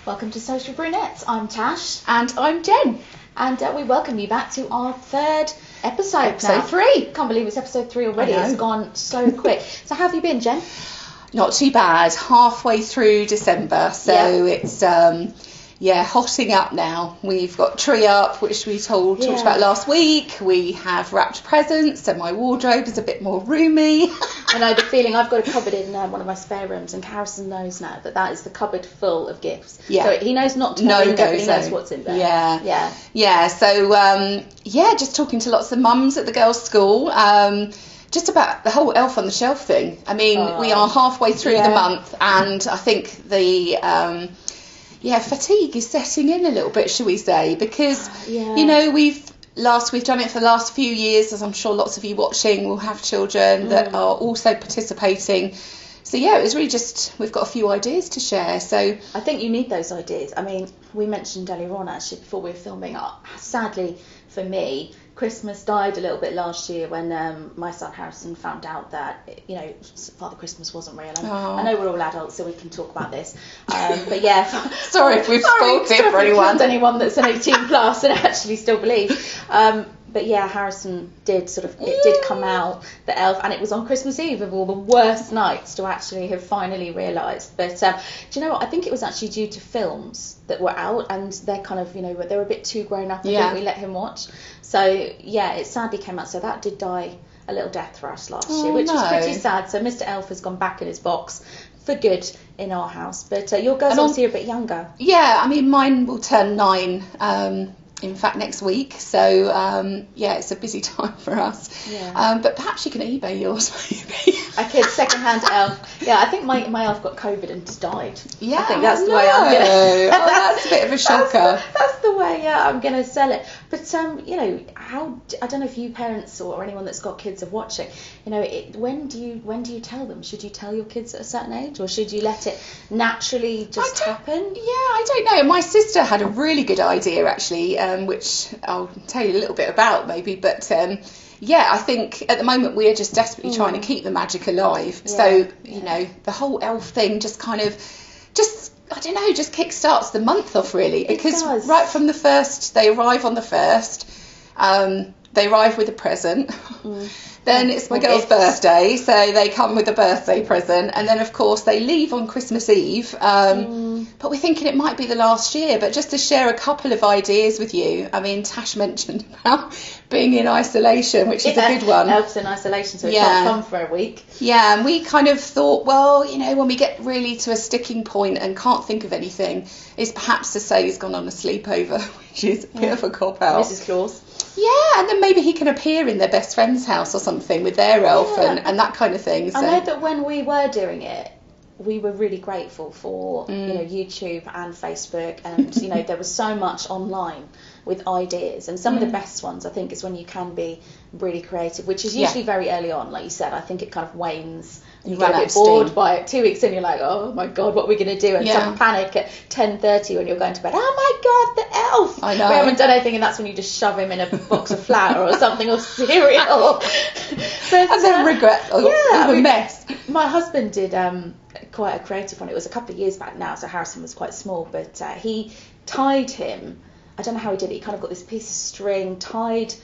Welcome to Social Brunettes. I'm Tash. And I'm Jen. And we welcome you back to our third episode Episode 3. Can't believe it's episode 3 already. It's gone so quick. So how have you been, Jen? Not too bad. Halfway through December. So it's, hotting up now. We've got tree up, which we talked about last week. We have wrapped presents, so my wardrobe is a bit more roomy. I know the feeling. I've got a cupboard in one of my spare rooms, and Harrison knows now that is the cupboard full of gifts. Yeah. So he knows not to put in there, but he knows what's in there. Yeah. So, just talking to lots of mums at the girls' school. Just about the whole Elf on the Shelf thing. I mean, we are halfway through the month, and I think the fatigue is setting in a little bit, shall we say, because we've done it for the last few years, as I'm sure lots of you watching will have children that are also participating. So it was really just, we've got a few ideas to share. So I think you need those ideas. I mean, we mentioned earlier on actually before we were filming, sadly for me, Christmas died a little bit last year when my son Harrison found out that, Father Christmas wasn't real. I know we're all adults, so we can talk about this. But sorry if we've spoiled it for anyone that's an 18 plus and actually still believes. But Harrison did it did come out, the elf, and it was on Christmas Eve of all the worst nights to actually have finally realised. But do you know what? I think it was actually due to films that were out, and they're kind of, they were a bit too grown up, and didn't we let him watch? So it sadly came out. So that did die a little death for us last year, which was pretty sad. So Mr. Elf has gone back in his box for good in our house. But your girls obviously are a bit younger. Yeah, I mean, mine will turn 9. In fact, next week. So, it's a busy time for us. Yeah. But perhaps you can eBay yours, maybe. I could, second-hand elf. Yeah, I think my elf got COVID and just died. Yeah, I think that's the way I'm going to... that's a bit of a shocker. That's the way, I'm going to sell it. But, I don't know if you parents or anyone that's got kids are watching, when do you tell them? Should you tell your kids at a certain age, or should you let it naturally just happen? Yeah, I don't know. My sister had a really good idea, actually, which I'll tell you a little bit about maybe, but I think at the moment we are just desperately trying to keep the magic alive. So the whole elf thing just kind of just kickstarts the month off, really, because right from the first, they arrive on the first, they arrive with a present. Then it's my girl's birthday, so they come with a birthday present, and then of course they leave on Christmas Eve. But we're thinking it might be the last year. But just to share a couple of ideas with you, I mean, Tash mentioned about being in isolation, which is a good one. Elf's in isolation, so it can't come for a week. Yeah, and we kind of thought, well, when we get really to a sticking point and can't think of anything, is perhaps to say he's gone on a sleepover, which is a bit of a cop-out. Mrs. Claus. Yeah, and then maybe he can appear in their best friend's house or something with their elf and that kind of thing. So. I know that when we were doing it, we were really grateful for YouTube and Facebook, and there was so much online with ideas, and some of the best ones I think is when you can be really creative, which is usually very early on. Like you said, I think it kind of wanes and you get a bit bored by it. 2 weeks in, you're like, oh my god, what are we going to do? And some panic at 10:30 when you're going to bed. Oh my god, the elf! I know. We haven't done anything, and that's when you just shove him in a box of flour or something, or cereal. And then regret a mess. My husband did quite a creative one. It was a couple of years back now, so Harrison was quite small, but he tied him. I don't know how he did it. He kind of got this piece of string, tied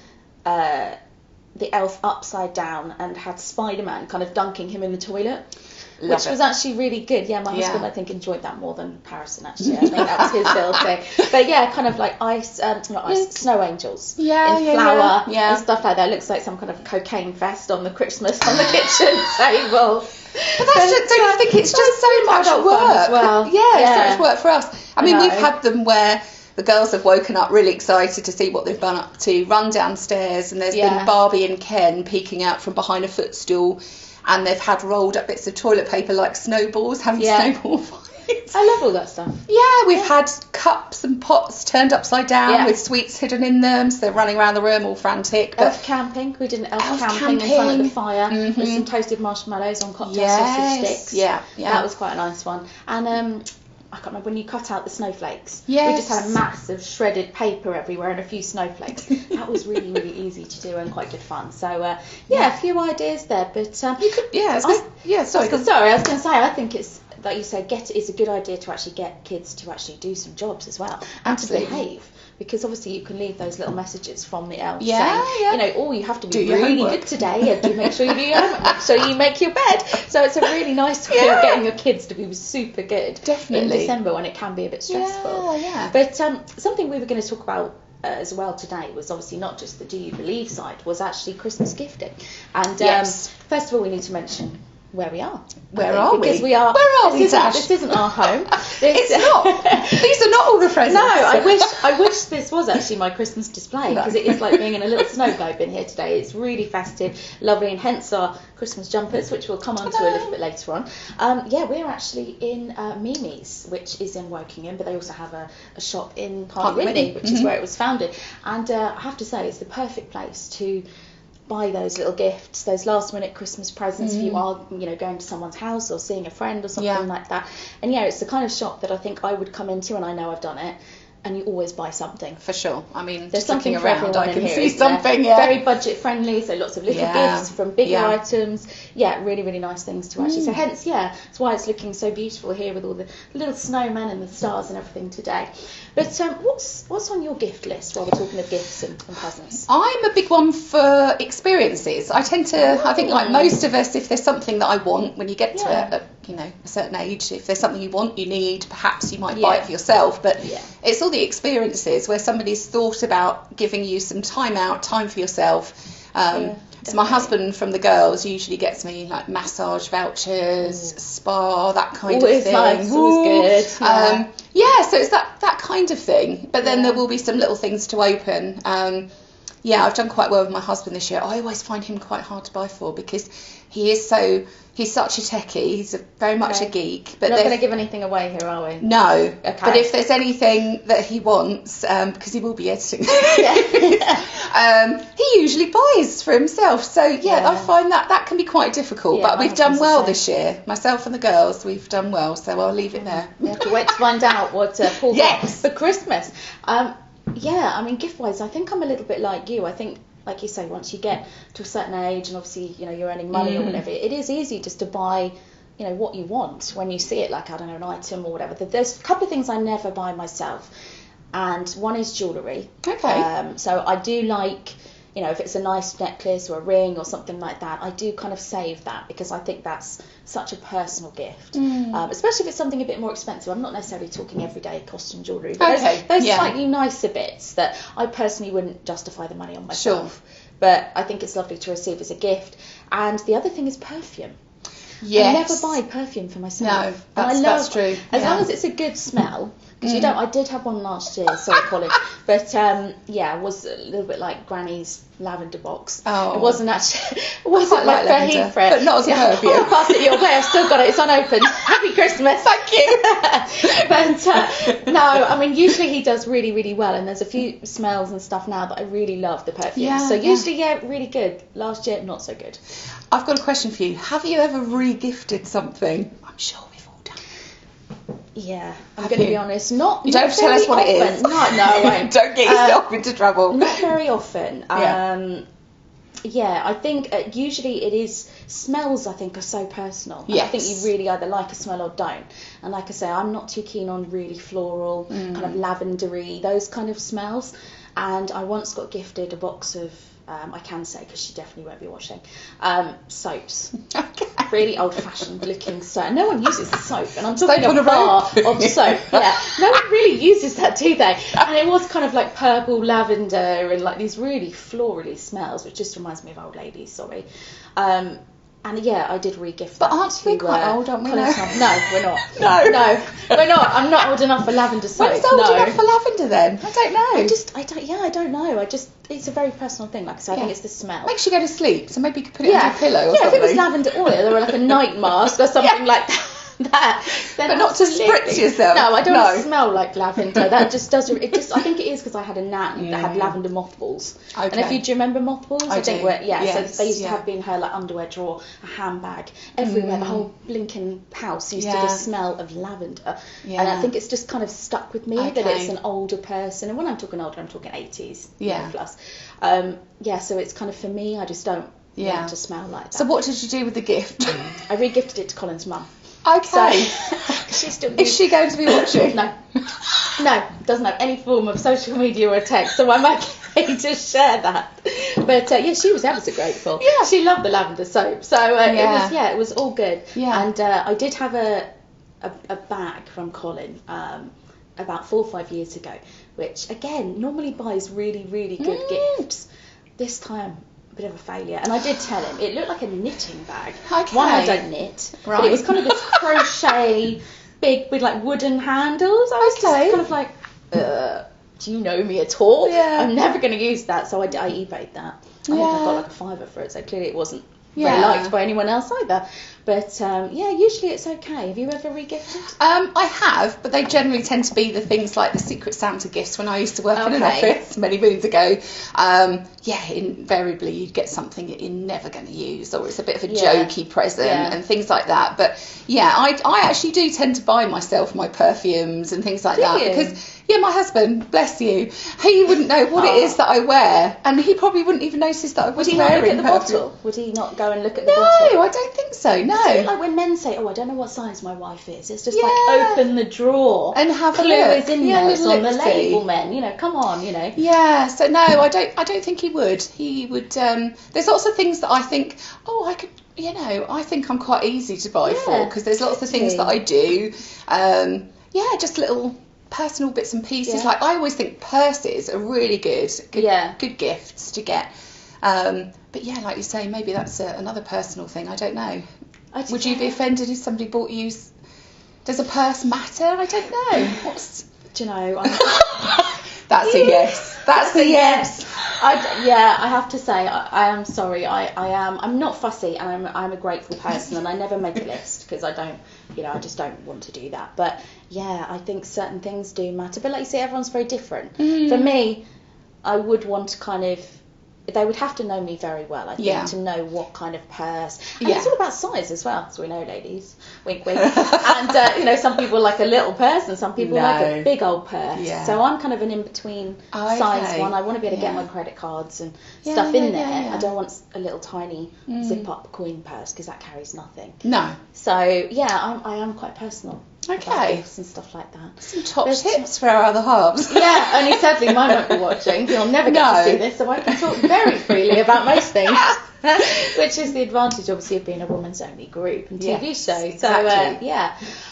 the elf upside down, and had Spider-Man kind of dunking him in the toilet, which was actually really good. Yeah, my husband I think enjoyed that more than Harrison actually. I think that was his little thing. But kind of like snow angels in flour and stuff like that. It looks like some kind of cocaine fest on the Christmas on the kitchen table. But don't you think it's just so much work? Well. So much work for us. I mean, we've had them where the girls have woken up really excited to see what they've been up to, run downstairs, and there's been Barbie and Ken peeking out from behind a footstool, and they've had rolled up bits of toilet paper like snowballs, having snowball fights. I love all that stuff. Yeah, we've had cups and pots turned upside down with sweets hidden in them, so they're running around the room all frantic. Elf camping. We did an elf camping in front of the fire with some toasted marshmallows on cocktail sausage sticks. Yeah. That was quite a nice one. And I can't remember when you cut out the snowflakes. Yes. We just had a mass of shredded paper everywhere and a few snowflakes. That was really, really easy to do and quite good fun. So, a few ideas there. But you could, sorry. Sorry, I was going to say, I think it's like you said, it's a good idea to actually get kids to actually do some jobs as well and Absolutely. to behave. Because obviously you can leave those little messages from the elf Yeah, saying, yeah. you know, oh, you have to be Do your really homework. good today, and do make sure you do your homework, make sure you make your bed. So it's a really nice way of getting your kids to be super good. Definitely. In December when it can be a bit stressful. Yeah. But something we were going to talk about as well today was obviously not just the do you believe side, was actually Christmas gifting. And Yes. first of all, we need to mention where we are. Where are we? Because we are. Where are we, This Tash? isn't our home. It's not. These are not all the presents. No, I wish this was actually my Christmas display, because it is like being in a little snow globe in here today. It's really festive, lovely, and hence our Christmas jumpers, which we'll come on to a little bit later on. We're actually in Mimi's, which is in Wokingham, but they also have a shop in Hartley Whitney, which is where it was founded. And I have to say, it's the perfect place to buy those little gifts, those last minute Christmas presents if you are, you know, going to someone's house or seeing a friend or something like that. And yeah, it's the kind of shop that I think I would come into, and I know I've done it, and you always buy something. For sure. I mean, There's just looking something for around, everyone I in can here, see isn't there? something. Yeah. Very budget friendly, so lots of little gifts from bigger items. Yeah, really, really nice things to actually. So hence, that's why it's looking so beautiful here with all the little snowmen and the stars and everything today. But what's on your gift list while we're talking of gifts and presents? I'm a big one for experiences. I tend to, I think like most of us, if there's something that I want, when you get to a certain age, if there's something you want, you need, perhaps you might buy it for yourself, but it's all the experiences where somebody's thought about giving you some time out, time for yourself. So my husband from the girls usually gets me like massage vouchers, spa, that kind of thing. Nice, always good. So it's that kind of thing. But then there will be some little things to open. I've done quite well with my husband this year. I always find him quite hard to buy for because he's such a techie. He's very much a geek. But we're not going to give anything away here, are we? No. Okay. But if there's anything that he wants, because he will be editing, he usually buys for himself. So I find that can be quite difficult. But we've done well this year. Myself and the girls, we've done well. So I'll leave it there. We have to wait to find out what Paul got for Christmas. I mean, gift-wise, I think I'm a little bit like you. I think, like you say, once you get to a certain age and obviously, you know, you're earning money or whatever, it is easy just to buy, you know, what you want when you see it, like, I don't know, an item or whatever. There's a couple of things I never buy myself, and one is jewellery. Okay. So I do like, you know, if it's a nice necklace or a ring or something like that, I do kind of save that because I think that's such a personal gift, especially if it's something a bit more expensive. I'm not necessarily talking everyday costume jewellery, but those slightly nicer bits that I personally wouldn't justify the money on myself. Sure. But I think it's lovely to receive as a gift. And the other thing is perfume. Yes. I never buy perfume for myself. No, that's true. As long as it's a good smell. Because I did have one last year, sorry Colin, but it was a little bit like Granny's lavender box. Oh. It wasn't actually, like lavender, but not as a perfume. I'll pass it your way, I've still got it, it's unopened. Happy Christmas. Thank you. But no, I mean, usually he does really, really well, and there's a few smells and stuff now that I really love, the perfume. So usually, really good. Last year, not so good. I've got a question for you. Have you ever re-gifted something? I'm sure we've all done. Yeah, I'm going to be honest. You don't have to tell us what it is. No, I won't. Don't get yourself into trouble. Not very often. I think usually it is smells. I think are so personal. Yes. I think you really either like a smell or don't. And like I say, I'm not too keen on really floral, kind of lavendery, those kind of smells. And I once got gifted a box of. I can say because she definitely won't be watching. Soaps, really old-fashioned looking soap. No one uses the soap, and I'm talking a bar of soap. Yeah, no one really uses that, do they? And it was kind of like purple lavender and like these really florally smells, which just reminds me of old ladies. Sorry. And I did re-gift that. But aren't we quite old, aren't we? No, we're not. No, we're not. I'm not old enough for lavender soap. When's old enough for lavender then? I don't know. I don't know. It's a very personal thing. Like I said, I think it's the smell. Makes you go to sleep, so maybe you could put it on your pillow or something. Yeah, if it was lavender oil or like a night mask or something like that. But not to spritz yourself. No, I don't want to smell like lavender. That just doesn't. I think it is because I had a nan that had lavender mothballs. Okay. And do you remember mothballs? I think so they used to have in her like underwear drawer, a handbag, everywhere. The whole blinking house used to just smell of lavender. Yeah. And I think it's just kind of stuck with me that it's an older person. And when I'm talking older, I'm talking 80s plus. So it's kind of for me. I just don't want to smell like that. So what did you do with the gift? I re-gifted it to Colin's mum. Okay. So, she's still Is she going to be watching? No, doesn't have any form of social media or text, so I'm okay to share that. But yeah, she was ever so grateful. Yeah. She loved the lavender soap, so it was all good. Yeah. And I did have a bag from Colin about 4 or 5 years ago, which again normally buys really, really good gifts. This time, a bit of a failure. And I did tell him it looked like a knitting bag. Okay. One, I don't knit, Right. but it was kind of this crochet big with like wooden handles. I was just kind of like, do you know me at all? Yeah. I'm never going to use that. So I eBayed that. I think I Yeah. got like a £5 for it, so clearly it wasn't Yeah. very liked by anyone else either. But yeah, usually it's okay. Have you ever regifted? I have, but they generally tend to be the things like the Secret Santa gifts when I used to work in an office many moons ago. Yeah, invariably you'd get something that you're never going to use, or it's a bit of a jokey present and things like that. But yeah, I actually do tend to buy myself my perfumes and things like that because my husband, bless you, he wouldn't know what it is that I wear, and he probably wouldn't even notice that I was wearing wearing perfume. Would he not look at the perfume. bottle? Would he not go and look at the bottle? No, I don't think so. No. It's a bit like when men say, "Oh, I don't know what size my wife is." It's just like open the drawer and have a clue look. is in there. It's on the look-see. label, men. You know, come on, you know. Yeah. So no, I don't think he would. He would. There's lots of things that I think. Oh, I could. I think I'm quite easy to buy for because there's lots of things that I do. Just little personal bits and pieces. Yeah. Like I always think purses are really good gifts to get. But yeah, like you say, maybe that's another personal thing. I don't know. Would you be offended if somebody bought you? Does a purse matter? I don't know. Do you know? That's a yes. That's a yes. I have to say, I am sorry. I'm not fussy, and I'm a grateful person, and I never make a list because I don't, I just don't want to do that. But yeah, I think certain things do matter. But like you say, everyone's very different. For me, I would want to kind of. They would have to know me very well, I think, to know what kind of purse. And it's all about size as well, as we know, ladies. Wink, wink. And, some people like a little purse and some people like a big old purse. Yeah. So I'm kind of an in-between size one. I want to be able to get my credit cards and stuff in there. I don't want a little tiny zip-up coin purse because that carries nothing. No. So, yeah, I am quite personal. Okay. Gifts and stuff like that. Some top tips for our other halves. Yeah, only sadly mine won't be watching. He'll never get to see this, so I can talk very freely about most things. Which is the advantage, obviously, of being a woman's only group and TV show. Exactly.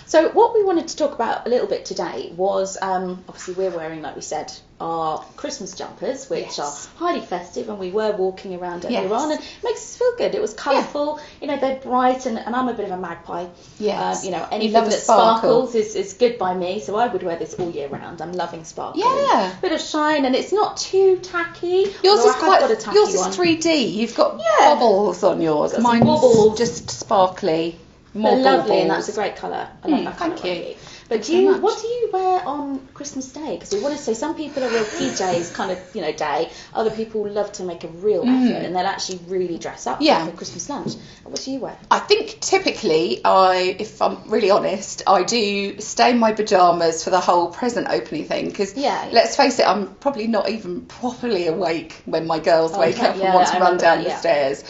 So, So what we wanted to talk about a little bit today was, obviously, we're wearing, like we said, our Christmas jumpers, which are highly festive, and we were walking around earlier on, and it makes us feel good. It was colourful, they're bright, and I'm a bit of a magpie. Yes. Anything that sparkles is good by me, so I would wear this all year round. I'm loving sparkle. Yeah. Bit of shine, and it's not too tacky. Yours is got a tacky yours one. is 3D. You've got bubbles on yours. Mine's just sparkly. They're lovely, and that's a great colour. I like that colour. Thank you. But what do you wear on Christmas Day? Because we want to say some people are real PJs kind of, day. Other people love to make a real effort, and they'll actually really dress up for Christmas lunch. What do you wear? I think typically, if I'm really honest, I do stay in my pyjamas for the whole present opening thing. Because let's face it, I'm probably not even properly awake when my girls wake up and want to run down the stairs.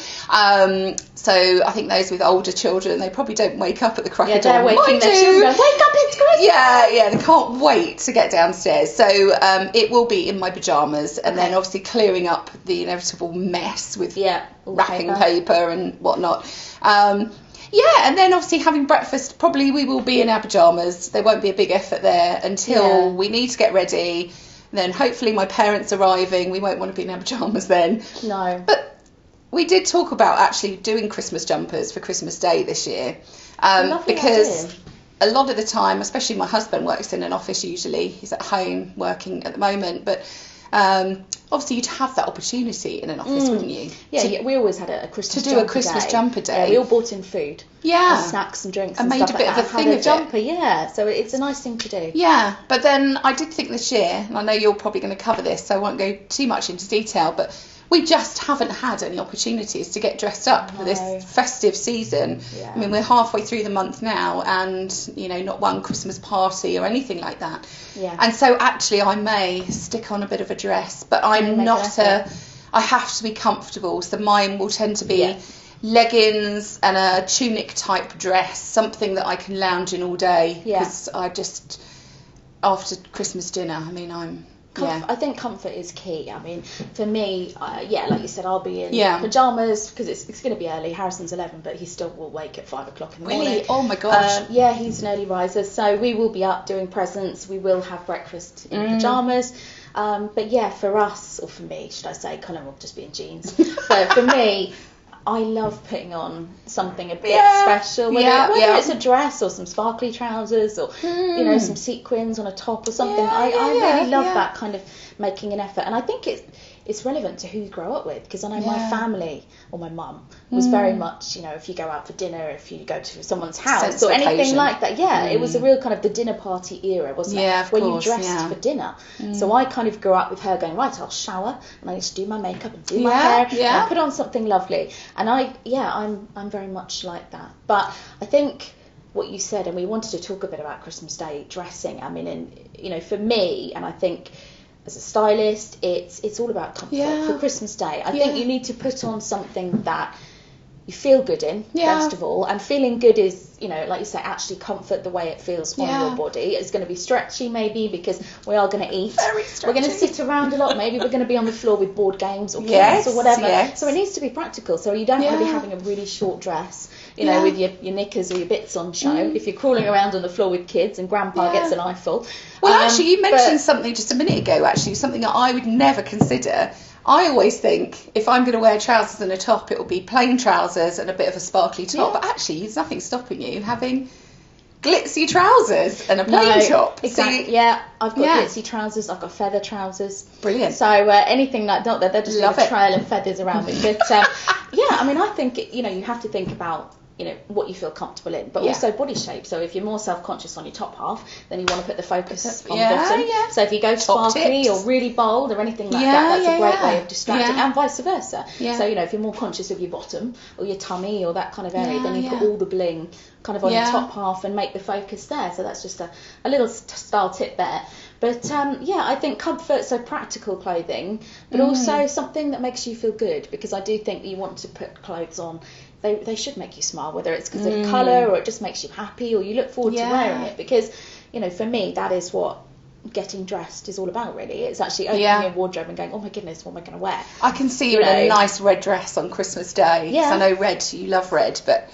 So I think those with older children, they probably don't wake up at the crack of dawn. They're waking their children. Wake up, it's Christmas! Yeah, they can't wait to get downstairs. So it will be in my pyjamas, and then obviously clearing up the inevitable mess with wrapping paper and whatnot. And then obviously having breakfast, probably we will be in our pyjamas. There won't be a big effort there until we need to get ready. Then hopefully my parents arriving, we won't want to be in our pyjamas then. No. But we did talk about actually doing Christmas jumpers for Christmas Day this year. Because a lot of the time, especially my husband works in an office usually, he's at home working at the moment, but obviously you'd have that opportunity in an office, wouldn't you? Yeah, we always had a Christmas jumper day. To do a Christmas jumper day. Yeah, we all bought in food. Yeah. And snacks and drinks and and made stuff a bit like of a that. thing had of a jumper, it. So it's a nice thing to do. Yeah, but then I did think this year, and I know you're probably going to cover this, so I won't go too much into detail, but we just haven't had any opportunities to get dressed up for this festive season. Yeah. I mean, we're halfway through the month now, and not one Christmas party or anything like that. Yeah. And so actually I may stick on a bit of a dress, but I'm not I have to be comfortable, so mine will tend to be leggings and a tunic type dress, something that I can lounge in all day. Yeah. Because I just, after Christmas dinner, I mean, I think comfort is key. I mean, for me, like you said, I'll be in Yeah. pyjamas because it's going to be early. Harrison's 11, but he still will wake at 5 o'clock in the morning. Really? Oh my gosh. Yeah, he's an early riser, so we will be up doing presents. We will have breakfast in pyjamas. But yeah, for us, or for me, should I say, Colin will just be in jeans. But for me, I love putting on something a bit special, whether it's a dress or some sparkly trousers or you know, some sequins on a top or something. I really love that kind of making an effort, and I think it's relevant to who you grow up with, because I know my family, or my mum, was very much, you know, if you go out for dinner, if you go to someone's house Sense or of anything occasion. like that, it was a real kind of the dinner party era, wasn't it? Yeah, of where course, you dressed for dinner. So I kind of grew up with her going, right, I'll shower and I need to do my makeup and do my hair and I put on something lovely, and I'm very much like that. But I think what you said, and we wanted to talk a bit about Christmas Day dressing, I mean, and you know, for me, and I think as a stylist, it's all about comfort for Christmas Day. I think you need to put on something that you feel good in, first of all, and feeling good is, you know, like you say, actually comfort the way it feels on your body. It's going to be stretchy maybe, because we are going to eat. Very stretchy. We're going to sit around a lot, maybe we're going to be on the floor with board games or kids or whatever. So it needs to be practical. So you don't want to be having a really short dress, you know, with your knickers or your bits on show. If you're crawling around on the floor with kids and grandpa gets an eyeful. Well, actually, you mentioned something just a minute ago, actually, something that I would never consider. I always think if I'm going to wear trousers and a top, it will be plain trousers and a bit of a sparkly top. But actually, there's nothing stopping you having glitzy trousers and a plain top. Exactly. So I've got glitzy trousers. I've got feather trousers. Brilliant. So anything like that, they're just Love a it. trail of feathers around me. But I mean, I think you know, you have to think about, you know, what you feel comfortable in, but also body shape. So if you're more self-conscious on your top half, then you want to put the focus on the bottom. So if you go sparkly or really bold or anything like that, that's a great way of distracting, and vice versa. So, you know, if you're more conscious of your bottom or your tummy or that kind of area, then you put all the bling kind of on your top half and make the focus there. So that's just a little style tip there. But I think comfort, so practical clothing, but also something that makes you feel good, because I do think that you want to put clothes on. They should make you smile, whether it's because of colour or it just makes you happy or you look forward to wearing it. Because, you know, for me, that is what getting dressed is all about, really. It's actually opening your wardrobe and going, oh my goodness, what am I going to wear? I can see you in a nice red dress on Christmas Day. Yeah. 'Cause I know red, you love red, but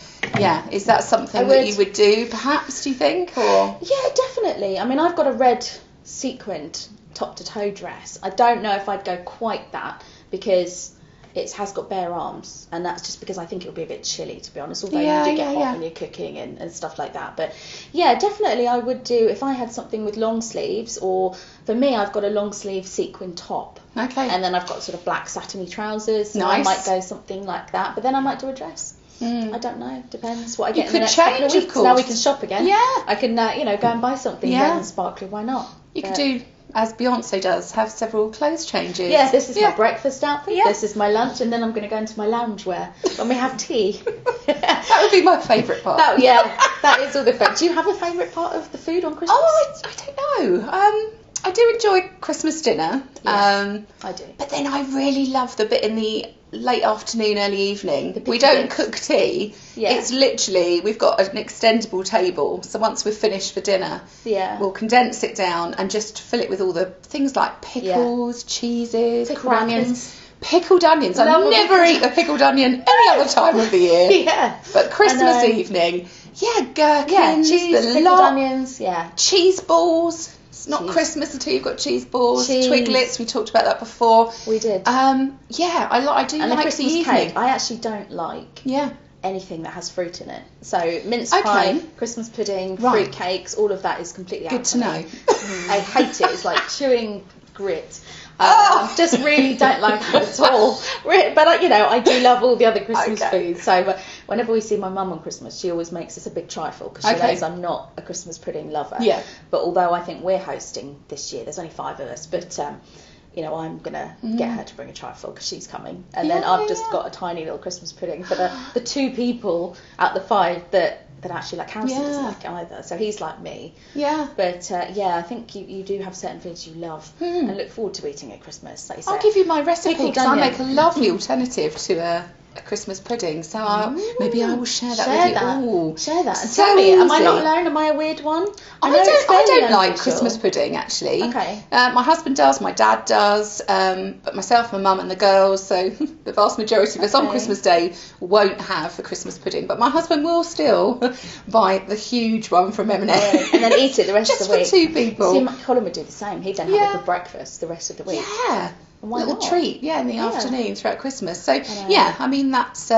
is that something that you would do, perhaps, do you think? Or Yeah, definitely. I mean, I've got a red sequined top to toe dress. I don't know if I'd go quite that, because it has got bare arms, and that's just because I think it'll be a bit chilly, to be honest, although you do get hot when you're cooking and stuff like that. But definitely I would do, if I had something with long sleeves, or for me, I've got a long sleeve sequin top, and then I've got sort of black satiny trousers, so I might go something like that, but then I might do a dress. I don't know, depends what I get in the next couple of weeks. Now we can shop again. I can go and buy something red and sparkly, why not? You could do as Beyonce does, have several clothes changes. Yeah, this is my breakfast outfit, this is my lunch, and then I'm going to go into my loungewear when we have tea. That would be my favourite part. That is all the fun. Do you have a favourite part of the food on Christmas? Oh, I don't know. I do enjoy Christmas dinner. I do. But then I really love the bit in the late afternoon, early evening. We don't cook tea. It's literally, we've got an extendable table. So once we've finished for dinner, we'll condense it down and just fill it with all the things like pickles, cheeses, pickled onions. Pickled onions. I never eat a pickled onion any other time of the year. But Christmas evening, gherkins, cheese, the pickled lot, onions, cheese balls. It's not Christmas until you've got cheese balls, twiglets. We talked about that before. We did. I do and like the Christmas the cake. I actually don't like anything that has fruit in it. So mince pie, Christmas pudding, fruit cakes, all of that is completely good out to know. I hate it. It's like chewing grit. Just really don't like it at all. But I do love all the other Christmas foods. So whenever we see my mum on Christmas, she always makes us a big trifle, because she knows I'm not a Christmas pudding lover. But although I think we're hosting this year, there's only 5 of us, but I'm gonna get her to bring a trifle because she's coming, and then I've just got a tiny little Christmas pudding for the 2 people out the 5 that actually like Harrison doesn't like it either, so he's like me. But I think you do have certain foods you love and look forward to eating at Christmas. Like you say, I'll give you my recipe, because I make a lovely alternative to a a Christmas pudding. So maybe I will share that with you all. Share that. And So tell me, am I not easy. alone? Am I a weird one? I know it's don't fairly like unusual. Christmas pudding, actually. Okay. My husband does, my dad does, but myself, my mum and the girls, so the vast majority of us on Okay. Christmas Day won't have the Christmas pudding, but my husband will still buy the huge one from M&S. And then eat it the rest Just of the week. for two people. See, Colin would do the same. He'd then have Yeah. it for breakfast the rest of the week. Yeah. Why Little not? treat, in the afternoon throughout Christmas. So, know. I mean, that's,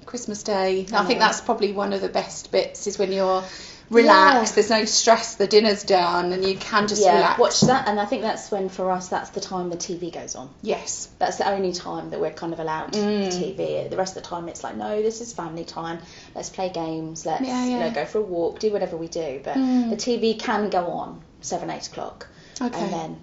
Christmas Day. I think that's probably one of the best bits is when you're relaxed, there's no stress, the dinner's done, and you can just relax. Watch that, and I think that's when, for us, that's the time the TV goes on. Yes. That's the only time that we're kind of allowed TV. The rest of the time it's like, no, this is family time. Let's play games. Let's go for a walk, do whatever we do. But the TV can go on 7, 8 o'clock. Okay. And then,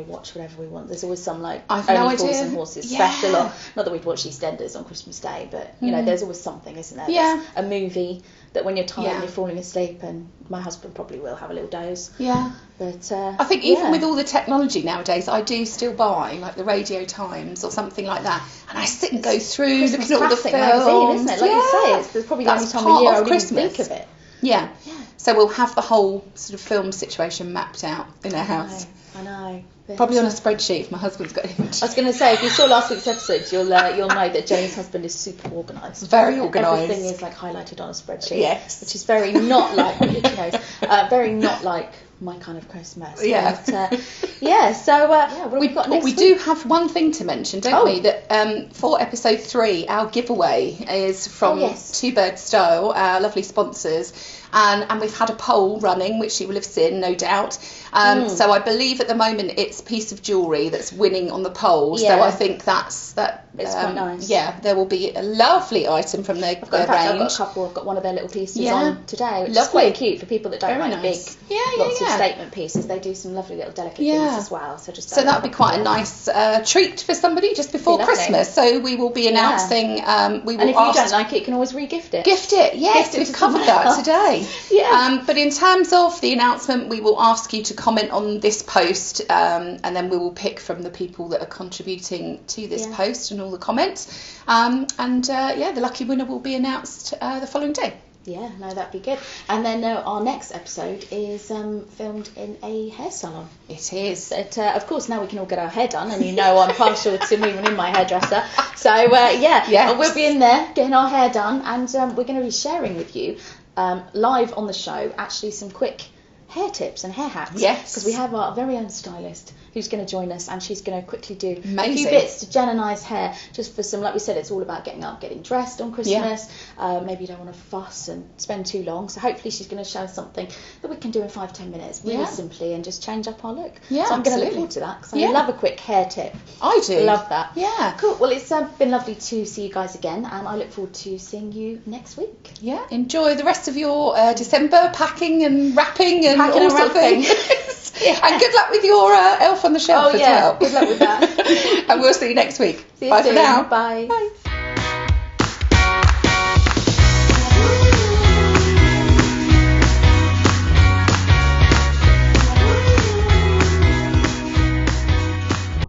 watch whatever we want. There's always some I've Only no Fools idea. and Horses Yeah. special. Or, not that we'd watch EastEnders on Christmas Day, but there's always something, isn't there? Yeah. There's a movie that when you're tired and Yeah. you're falling asleep, and my husband probably will have a little doze. Yeah. But I think even with all the technology nowadays, I do still buy like the Radio Times or something like that, and I sit and go through Christmas looking at all the classic films. magazine, isn't it? Like you say, it's probably the only That's time part of year I of would even Christmas. think of it. Yeah. So we'll have the whole sort of film situation mapped out in our house. I know. But Probably on a spreadsheet if my husband's got it. I was going to say, if you saw last week's episode, you'll know that Jenny's husband is super organised. Very organised. Everything is like highlighted on a spreadsheet. Yes. Which is very not like very not like my kind of Christmas. Yeah. But, so what have we got next we week? do have one thing to mention, don't we? That for episode 3, our giveaway is from Two Birds Style, our lovely sponsors. And we've had a poll running, which you will have seen, no doubt. So I believe at the moment it's a piece of jewellery that's winning on the poll. Yeah. So I think that's that. It's quite nice. Yeah, there will be a lovely item from their I've got a range. couple. I've got one of their little pieces on today, which is Lovely. quite cute for people that don't Very like nice. big, lots of statement pieces. They do some lovely little delicate things as well. So that would be quite a nice treat for somebody just before Christmas. So we will be announcing. We will and if you don't like it, you can always re-gift it. Gift it, yes, we've covered that today. Yeah. But in terms of the announcement, we will ask you to comment on this post, and then we will pick from the people that are contributing to this post and all the comments. The lucky winner will be announced the following day. Yeah, no, that'd be good. And then our next episode is filmed in a hair salon. It is. But, of course, now we can all get our hair done, and I'm partial to moving in my hairdresser. So, we'll be in there getting our hair done, and we're going to be sharing with you live on the show actually some quick hair tips and hair hacks. Yes. Because we have our very own stylist who's going to join us, and she's going to quickly do a Amazing. few bits to Jen and I's hair, just for some, like we said, it's all about getting up, getting dressed on Christmas. Maybe you don't want to fuss and spend too long, so hopefully she's going to show us something that we can do in 5-10 minutes really simply and just change up our look. Yeah, so I'm going to look absolutely. forward to that, because I love a quick hair tip. I do. Love that. Yeah. Cool. Well, it's been lovely to see you guys again, and I look forward to seeing you next week. Yeah. Enjoy the rest of your December packing and wrapping and Packing all and sorts of wrapping. things. And good luck with your elf on the shelf as well. Good luck with that. And we'll see you next week. See you Bye soon. for now. Bye. Bye.